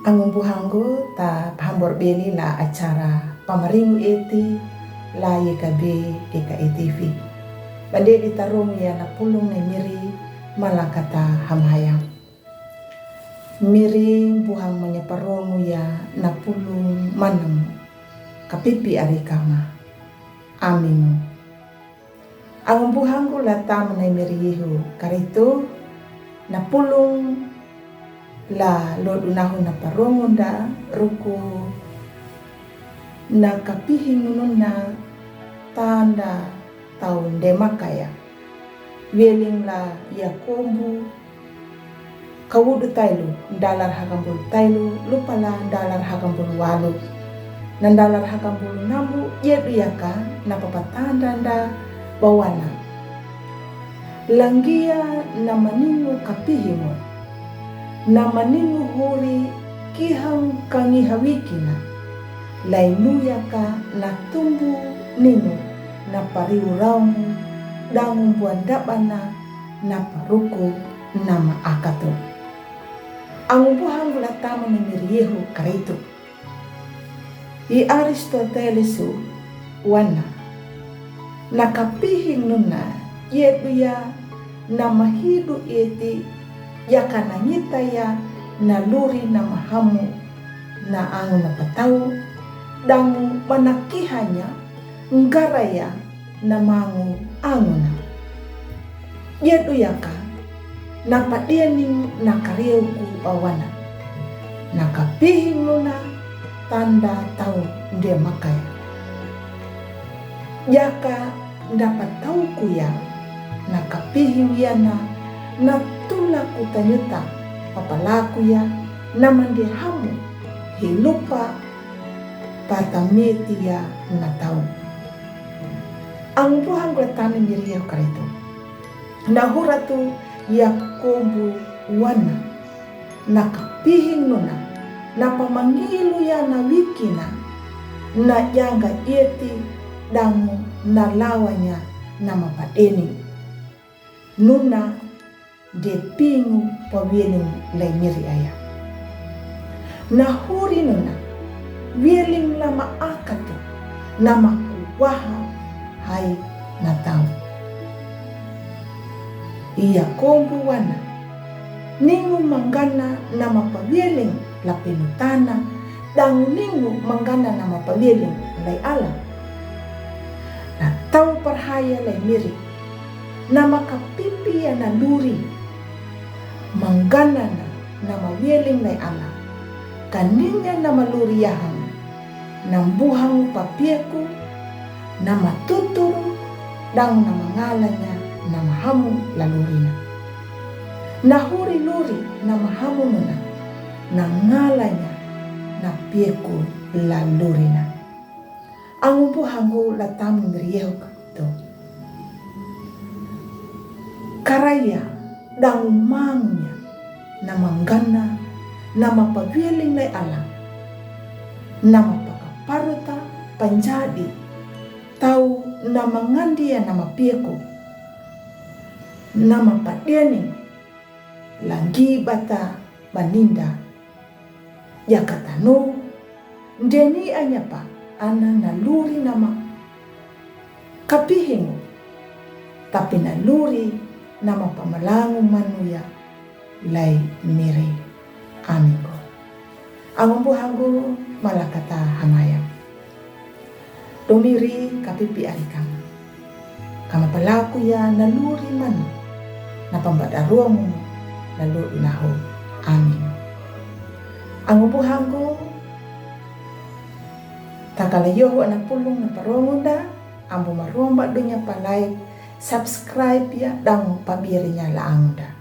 Ang buhanggo ta pahambor beli la acara pamaringu eti la yekabe eka ETV. Bande ditarong ya na pulong na miri malakata hamhayang. Miri buhang manyaparongu ya na pulong manam kapipi arikama. Amin. Ang buhanggo la tam na miri yehu karito na pulong la lord unahon na parongonda ruko na kapihingunun na tanda taon demakaya weling la Yakobo kawudu taylo dalar hakambul taylo lupala dalar hakambul walu nandalar hakambul namu yedu yaka na papatanda nda bawana langgia na maningu kapihingo na maningu huri kihang kangihawikina lainuya ka na tumbu nino na pariuraumu dangu buandabana na paruko na maakato. Ang buhang latama ni Mirieho karito. I Aristotelesu wana nakapihing nuna yeduya na mahidu eti yakanangita ya na luri na mahamu na ang napataw dangu manakihanya ngaraya na mangu anguna yedu yaka napadianing nakariuku bawana nakapihing nuna tanda tau ndia makaya yaka dapat tau kuya nakapihing yana na tula kutanyuta papalaku ya naman di hamu hilupa patameti ya na tau. Ang buhang glatana miriyaw karito nahuratu Yakobo wana nakapihing nuna na pamangilu ya na wikina na yanga ieti damu na lawanya na mapadeni nuna de pingu pawieling lay miri aya nahuri nuna wieling la maakato na makuwaha hai na tau iya kombu wana ningu manggana na mapawieling la penutana dangu ningu manggana na mapawieling lay ala na tau parhaya lay miri na makapipi ya na luri manggana na mawieling lay ala kaninya na maluriyahan ng buhang papieku na matuturo dang na mangala niya na mahamu laluri na nahuri-luri na mahamu na na ngala niya na pieku laluri na ang buhango latam ngriyeho to karaya dang mangnya na manggana na mapagwiling lay alam na mapakaparuta panjadi tau na mangandia na mapieko na mapadianing lagi bata baninda yakatano ndeni anyapa ana naluri nama kapihingo tapi naluri nama pamalangu manuya lay miri amigo ang buhanggo malakata hamayang domiri kapipi arikam kama palaku ya naluri man na pambadaruang lalu inaho amin ang buhanggo takalayo na pulong na parongunda ang bumaruang badunya palay subscribe ya dang pabirinya laangda